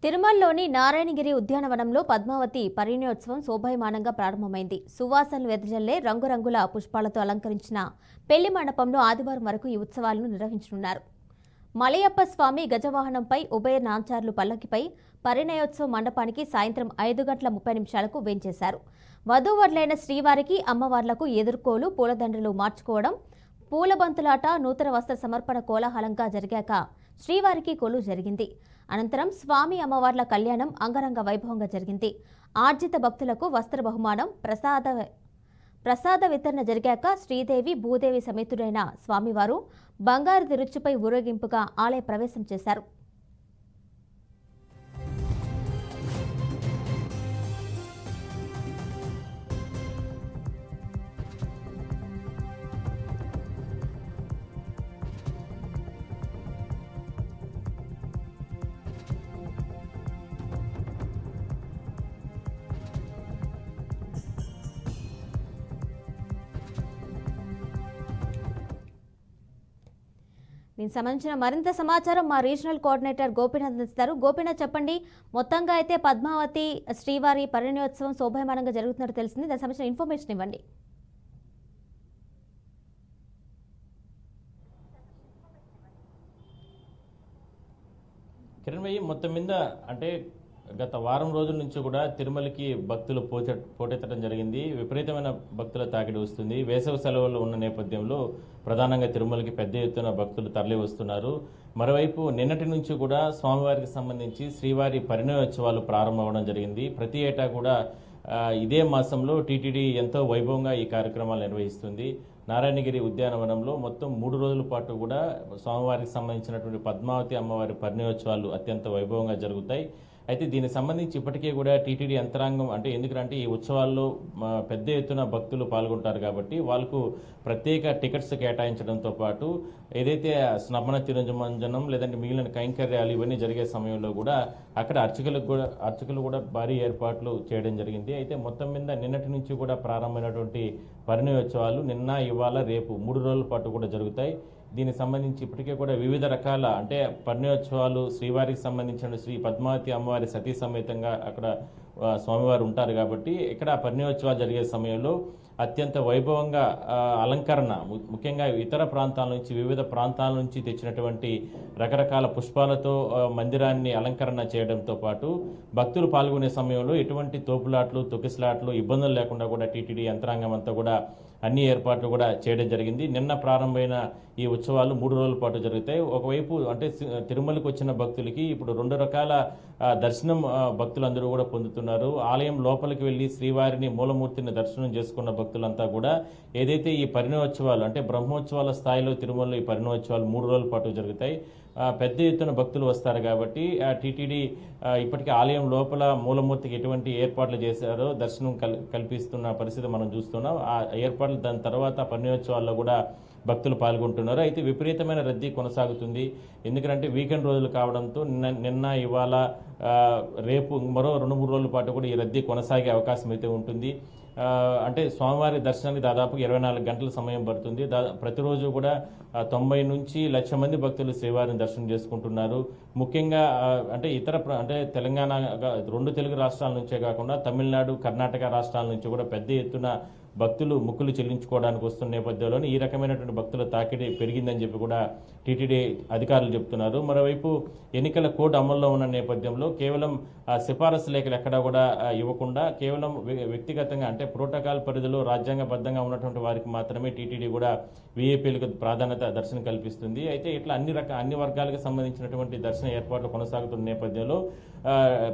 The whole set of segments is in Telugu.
తిరుమలలోని నారాయణగిరి ఉద్యానవనంలో పద్మావతి పరిణయోత్సవం శోభాయమానంగా ప్రారంభమైంది. సువాసనలు వెదజల్లే రంగురంగుల పుష్పాలతో అలంకరించిన పెళ్లి మండపంలో ఆదివారం వరకు ఈ ఉత్సవాలను నిర్వహించనున్నారు. మలయప్ప స్వామి గజవాహనంపై ఉభయ నాంచార్లు పల్లకిపై పరిణయోత్సవ మండపానికి సాయంత్రం 5:30 వేంచేశారు. వధూవరులైన శ్రీవారికి అమ్మవార్లకు ఎదుర్కోలు పూలదండలు మార్చుకోవడం, పూలబంతులాట, నూతన వస్త్ర సమర్పణ కోలాహలంగా జరిగాక శ్రీవారికి కొలువు జరిగింది. అనంతరం స్వామి అమ్మవార్ల కళ్యాణం అంగరంగ వైభవంగా జరిగింది. ఆర్జిత భక్తులకు వస్త్ర బహుమానం, ప్రసాద వితరణ జరిగాక శ్రీదేవి భూదేవి సమేతుడైన స్వామివారు బంగారు తిరుచుపై ఊరేగింపుగా ఆలయ ప్రవేశం చేశారు. దీనికి సంబంధించిన మరింత సమాచారం మా రీజనల్ కోఆర్డినేటర్ గోపీనాథ్ అందిస్తారు. గోపీనాథ్, చెప్పండి. మొత్తంగా అయితే పద్మావతి శ్రీవారి పరిణయోత్సవం శోభాయమానంగా జరుగుతున్నట్టు తెలిసింది. దానికి సంబంధించిన ఇన్ఫర్మేషన్ ఇవ్వండి. కిరణ్మయ్యి, మొత్తం మీద అంటే గత వారం రోజుల నుంచి కూడా తిరుమలకి భక్తులు పోటెత్తడం జరిగింది. విపరీతమైన భక్తుల తాకిడి వస్తుంది. వేసవి సెలవులు ఉన్న నేపథ్యంలో ప్రధానంగా తిరుమలకి పెద్ద ఎత్తున భక్తులు తరలి వస్తున్నారు. మరోవైపు నిన్నటి నుంచి కూడా స్వామివారికి సంబంధించి శ్రీవారి పరిణయోత్సవాలు ప్రారంభమవడం జరిగింది. ప్రతి ఏటా కూడా ఇదే మాసంలో టీటీడీ ఎంతో వైభవంగా ఈ కార్యక్రమాలు నిర్వహిస్తుంది. నారాయణగిరి ఉద్యానవనంలో మొత్తం 3 రోజుల పాటు కూడా స్వామివారికి సంబంధించినటువంటి పద్మావతి అమ్మవారి పరిణయోత్సవాలు అత్యంత వైభవంగా జరుగుతాయి. అయితే దీనికి సంబంధించి ఇప్పటికే కూడా టీటీడీ యంత్రాంగం అంటే ఎందుకంటే ఈ ఉత్సవాల్లో పెద్ద ఎత్తున భక్తులు పాల్గొంటారు కాబట్టి వాళ్ళకు ప్రత్యేక టికెట్స్ కేటాయించడంతో పాటు ఏదైతే స్నపన తిరుమంజనం లేదంటే మిగిలిన కైంకర్యాలు ఇవన్నీ జరిగే సమయంలో కూడా అక్కడ అర్చకులు కూడా భారీ ఏర్పాట్లు చేయడం జరిగింది. అయితే మొత్తం మీద నిన్నటి నుంచి కూడా ప్రారంభమైనటువంటి పరిణయోత్సవాలు నిన్న, ఇవాళ, రేపు 3 రోజుల పాటు కూడా జరుగుతాయి. దీనికి సంబంధించి ఇప్పటికే కూడా వివిధ రకాల అంటే పరిణయోత్సవాలు శ్రీవారికి సంబంధించిన శ్రీ పద్మావతి అమ్మవారి సతీ సమేతంగా అక్కడ స్వామివారు ఉంటారు కాబట్టి ఇక్కడ పరిణయోత్సవాలు జరిగే సమయంలో అత్యంత వైభవంగా అలంకరణ, ముఖ్యంగా ఇతర ప్రాంతాల నుంచి వివిధ ప్రాంతాల నుంచి తెచ్చినటువంటి రకరకాల పుష్పాలతో మందిరాన్ని అలంకరణ చేయడంతో పాటు భక్తులు పాల్గొనే సమయంలో ఎటువంటి తోపులాట్లు, తొక్కిసలాట్లు, ఇబ్బందులు లేకుండా కూడా టీటీడీ యంత్రాంగం అంతా కూడా అన్ని ఏర్పాట్లు కూడా చేయడం జరిగింది. నిన్న ప్రారంభమైన ఈ ఉత్సవాలు 3 రోజుల పాటు జరుగుతాయి. ఒకవైపు అంటే తిరుమలకు వచ్చిన భక్తులకి ఇప్పుడు 2 రకాల దర్శనం భక్తులందరూ కూడా పొందుతున్నారు. ఆలయం లోపలికి వెళ్ళి శ్రీవారిని మూలమూర్తిని దర్శనం చేసుకున్న భక్తులంతా కూడా ఏదైతే ఈ పరిణయోత్సవాలు అంటే బ్రహ్మోత్సవాల స్థాయిలో తిరుమలలో ఈ పరిణయోత్సవాలు 3 రోజుల పాటు జరుగుతాయి. పెద్ద ఎత్తున భక్తులు వస్తారు కాబట్టి టీటీడీ ఇప్పటికే ఆలయం లోపల మూలమూర్తికి ఎటువంటి ఏర్పాట్లు చేశారో దర్శనం కల్పిస్తున్న పరిస్థితి మనం చూస్తున్నాం. ఆ ఏర్పాట్లు దాని తర్వాత పరిణయోత్సవాల్లో కూడా భక్తులు పాల్గొంటున్నారు. అయితే విపరీతమైన రద్దీ కొనసాగుతుంది. ఎందుకంటే వీకెండ్ రోజులు కావడంతో నిన్న, ఇవాళ, రేపు మరో 2-3 రోజుల పాటు కూడా ఈ రద్దీ కొనసాగే అవకాశం అయితే ఉంటుంది. అంటే స్వామివారి దర్శనానికి దాదాపు 24 గంటల సమయం పడుతుంది. ప్రతిరోజు కూడా 90 నుంచి 1,00,000 మంది భక్తులు శ్రీవారిని దర్శనం చేసుకుంటున్నారు. ముఖ్యంగా అంటే అంటే తెలంగాణ 2 తెలుగు రాష్ట్రాల నుంచే కాకుండా తమిళనాడు, కర్ణాటక రాష్ట్రాల నుంచి కూడా పెద్ద ఎత్తున భక్తులు మొక్కులు చెల్లించుకోవడానికి వస్తున్న నేపథ్యంలోనే ఈ రకమైనటువంటి భక్తుల తాకిడి పెరిగిందని చెప్పి కూడా టీటీడీ అధికారులు చెప్తున్నారు. మరోవైపు ఎన్నికల కోడ్ అమల్లో ఉన్న నేపథ్యంలో కేవలం సిఫారసు లేఖలు ఎక్కడా కూడా ఇవ్వకుండా కేవలం వ్యక్తిగతంగా అంటే ప్రోటోకాల్ పరిధిలో రాజ్యాంగబద్ధంగా ఉన్నటువంటి వారికి మాత్రమే టీటీడీ కూడా వీఐపీలకు ప్రాధాన్యత దర్శనం కల్పిస్తుంది. అయితే ఇట్లా అన్ని వర్గాలకు సంబంధించినటువంటి దర్శన ఏర్పాట్లు కొనసాగుతున్న నేపథ్యంలో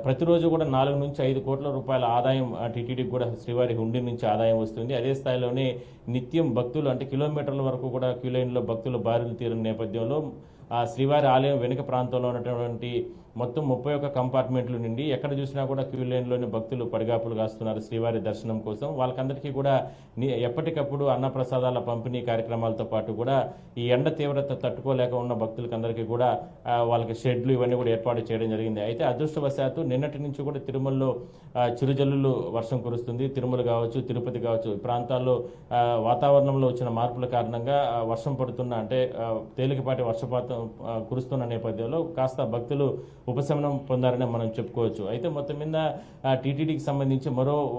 ప్రతిరోజు కూడా 4 నుంచి 5 కోట్ల రూపాయల ఆదాయం టీటీడీకి కూడా శ్రీవారి హుండీ నుంచి ఆదాయం వస్తుంది. అదే స్థాయిలోనే నిత్యం భక్తులు అంటే కిలోమీటర్ల వరకు కూడా క్యూ లైన్లో భక్తులు బారులు తీరిన నేపథ్యంలో శ్రీవారి ఆలయం వెనుక ప్రాంతంలో ఉన్నటువంటి మొత్తం 31 కంపార్ట్మెంట్లు నుండి ఎక్కడ చూసినా కూడా క్యూ లైన్లోని భక్తులు పడిగాపులు కాస్తున్నారు శ్రీవారి దర్శనం కోసం. వాళ్ళకందరికీ కూడా ఎప్పటికప్పుడు అన్నప్రసాదాల పంపిణీ కార్యక్రమాలతో పాటు కూడా ఈ ఎండ తీవ్రత తట్టుకోలేక ఉన్న భక్తులకందరికీ కూడా వాళ్ళకి షెడ్లు ఇవన్నీ కూడా ఏర్పాటు చేయడం జరిగింది. అయితే అదృష్టవశాత్తు నిన్నటి నుంచి కూడా తిరుమలలో చిరుజల్లులు వర్షం కురుస్తుంది. తిరుమల కావచ్చు, తిరుపతి కావచ్చు ప్రాంతాల్లో వాతావరణంలో వచ్చిన మార్పుల కారణంగా వర్షం పడుతున్న అంటే తేలికపాటి వర్షపాతం కురుస్తున్న నేపథ్యంలో కాస్త భక్తులు ఉపశమనం పొందారని మనం చెప్పుకోవచ్చు. అయితే మొత్తం మీద టీటీడీకి సంబంధించి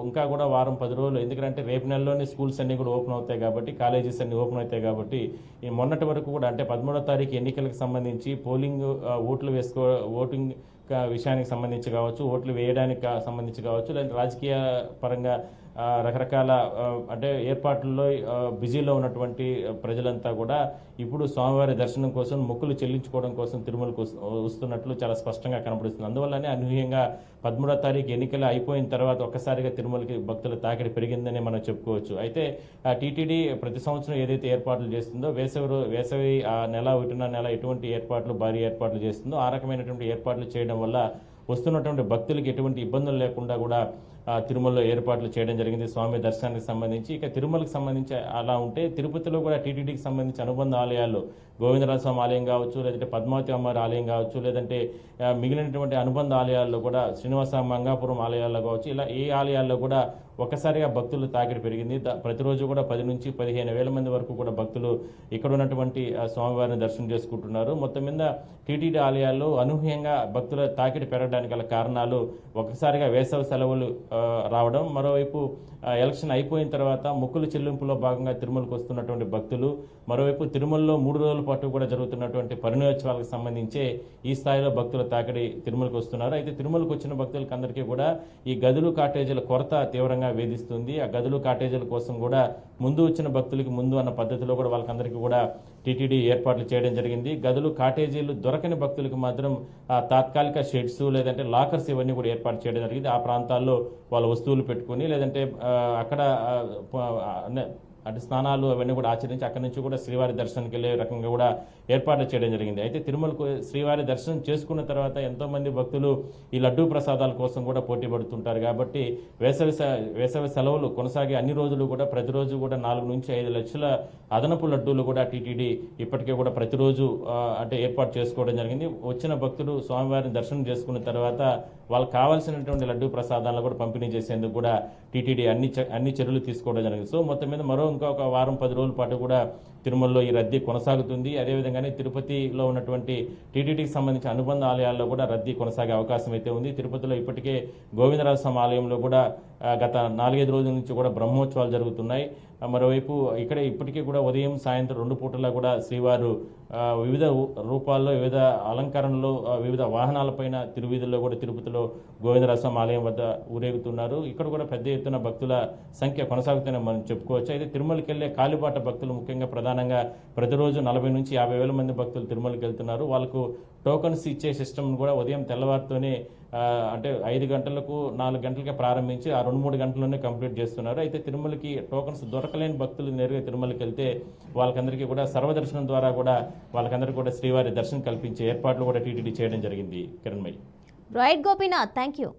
ఇంకా కూడా వారం 10 రోజులు, ఎందుకంటే రేపు నెలలోనే స్కూల్స్ అన్నీ కూడా ఓపెన్ అవుతాయి కాబట్టి, కాలేజెస్ అన్ని ఓపెన్ అవుతాయి కాబట్టి, ఈ మొన్నటి వరకు కూడా అంటే 13వ తారీఖు ఎన్నికలకు సంబంధించి పోలింగ్ ఓటింగ్ విషయానికి సంబంధించి కావచ్చు, ఓట్లు వేయడానికి సంబంధించి కావచ్చు, లేదంటే రాజకీయ పరంగా రకరకాల అంటే ఏర్పాట్లలో బిజీలో ఉన్నటువంటి ప్రజలంతా కూడా ఇప్పుడు స్వామివారి దర్శనం కోసం మొక్కులు చెల్లించుకోవడం కోసం తిరుమలకు వస్తున్నట్లు చాలా స్పష్టంగా కనబడుతుంది. అందువల్లనే అనూహ్యంగా 13వ తారీఖు ఎన్నికలు అయిపోయిన తర్వాత ఒక్కసారిగా తిరుమలకి భక్తుల తాకిడి పెరిగిందని మనం చెప్పుకోవచ్చు. అయితే టీటీడీ ప్రతి సంవత్సరం ఏదైతే ఏర్పాట్లు చేస్తుందో వేసవి ఆ నెల 1వ నెల ఎటువంటి ఏర్పాట్లు, భారీ ఏర్పాట్లు చేస్తుందో ఆ రకమైనటువంటి ఏర్పాట్లు చేయడం వల్ల వస్తున్నటువంటి భక్తులకి ఎటువంటి ఇబ్బందులు లేకుండా కూడా తిరుమలలో ఏర్పాట్లు చేయడం జరిగింది స్వామి దర్శనానికి సంబంధించి. ఇక తిరుమలకు సంబంధించి అలా ఉంటే తిరుపతిలో కూడా టీటీడీకి సంబంధించి అనుబంధ ఆలయాలు, గోవిందరాజ స్వామి ఆలయం కావచ్చు, లేదంటే పద్మావతి అమ్మవారి ఆలయం కావచ్చు, లేదంటే మిగిలినటువంటి అనుబంధ ఆలయాల్లో కూడా శ్రీనివాస మంగాపురం ఆలయాల్లో కావచ్చు, ఇలా ఏ ఆలయాల్లో కూడా ఒక్కసారిగా భక్తులు తాకిడి పెరిగింది. ప్రతిరోజు కూడా 10 నుంచి 15 వేల మంది వరకు కూడా భక్తులు ఇక్కడ ఉన్నటువంటి స్వామివారిని దర్శనం చేసుకుంటున్నారు. మొత్తం మీద టీటీడీ ఆలయాల్లో అనూహ్యంగా భక్తుల తాకిడి పెరగడానికి గల కారణాలు ఒక్కసారిగా వేసవి సెలవులు రావడం, మరోవైపు ఎలక్షన్ అయిపోయిన తర్వాత మొక్కుల చెల్లింపులో భాగంగా తిరుమలకు వస్తున్నటువంటి భక్తులు, మరోవైపు తిరుమలలో 3 రోజుల పాటు కూడా జరుగుతున్నటువంటి పరిణయోత్సవాలకు సంబంధించే ఈ స్థాయిలో భక్తుల తాకిడి తిరుమలకు వస్తున్నారు. అయితే తిరుమలకు వచ్చిన భక్తులకు అందరికీ కూడా ఈ గదులు, కాటేజీల కొరత తీవ్రంగా వేధిస్తుంది. ఆ గదులు, కాటేజీల కోసం కూడా ముందు వచ్చిన భక్తులకి ముందు అన్న పద్ధతిలో కూడా వాళ్ళకందరికీ కూడా టీటీడీ ఏర్పాట్లు చేయడం జరిగింది. గదులు, కాటేజీలు దొరకని భక్తులకు మాత్రం తాత్కాలిక షెడ్స్ లేదంటే లాకర్స్ ఇవన్నీ కూడా ఏర్పాటు చేయడం జరిగింది. ఆ ప్రాంతాల్లో వాళ్ళ వస్తువులు పెట్టుకుని లేదంటే అక్కడ అంటే స్నానాలు అవన్నీ కూడా ఆచరించి అక్కడి నుంచి కూడా శ్రీవారి దర్శనానికి వెళ్ళే రకంగా కూడా ఏర్పాట్లు చేయడం జరిగింది. అయితే తిరుమలకు శ్రీవారి దర్శనం చేసుకున్న తర్వాత ఎంతోమంది భక్తులు ఈ లడ్డూ ప్రసాదాల కోసం కూడా పోటీ పడుతుంటారు కాబట్టి వేసవి సెలవులు కొనసాగే అన్ని రోజులు కూడా ప్రతిరోజు కూడా 4 నుంచి 5 లక్షల అదనపు లడ్డూలు కూడా టీటీడీ ఇప్పటికే కూడా ప్రతిరోజు అంటే ఏర్పాటు చేసుకోవడం జరిగింది. వచ్చిన భక్తులు స్వామివారిని దర్శనం చేసుకున్న తర్వాత వాళ్ళకి కావాల్సినటువంటి లడ్డూ ప్రసాదాలను కూడా పంపిణీ చేసేందుకు కూడా టీటీడీ అన్ని చర్యలు తీసుకోవడం జరిగింది. సో మొత్తం మీద ఇంకొక వారం 10 రోజుల పాటు కూడా తిరుమలలో ఈ రద్దీ కొనసాగుతుంది. అదేవిధంగానే తిరుపతిలో ఉన్నటువంటి టీటీడీకి సంబంధించిన అనుబంధ ఆలయాల్లో కూడా రద్దీ కొనసాగే అవకాశం అయితే ఉంది. తిరుపతిలో ఇప్పటికే గోవిందరాజ స్వామి ఆలయంలో కూడా గత 4-5 రోజుల నుంచి కూడా బ్రహ్మోత్సవాలు జరుగుతున్నాయి. మరోవైపు ఇప్పటికీ కూడా ఉదయం, సాయంత్రం 2 పూటలా కూడా శ్రీవారు వివిధ రూపాల్లో, వివిధ అలంకరణలో, వివిధ వాహనాలపైన తిరువీధుల్లో కూడా తిరుపతిలో గోవిందరాజ స్వామి ఆలయం వద్ద ఊరేగుతున్నారు. ఇక్కడ కూడా పెద్ద ఎత్తున భక్తుల సంఖ్య కొనసాగుతుందని మనం చెప్పుకోవచ్చు. అయితే తిరుమలకి వెళ్లే కాలిబాట భక్తులు ముఖ్యంగా ప్రధానంగా ప్రతిరోజు 40 నుంచి 50 వేల మంది భక్తులు తిరుమలకి వెళ్తున్నారు. వాళ్ళకు టోకన్స్ ఇచ్చే సిస్టమ్ కూడా ఉదయం తెల్లవారితోనే అంటే 5 గంటలకు 4 గంటలకే ప్రారంభించి ఆ 2-3 గంటల్లోనే కంప్లీట్ చేస్తున్నారు. అయితే తిరుమలకి టోకన్స్ దొరకలేని భక్తులు నేరుగా తిరుమలకి వెళ్తే వాళ్ళకందరికీ కూడా సర్వదర్శనం ద్వారా కూడా వాళ్ళకందరికీ కూడా శ్రీవారి దర్శనం కల్పించే ఏర్పాట్లు కూడా టీటీడీ చేయడం జరిగింది. Kiranmayi. Right Gopinath, thank you.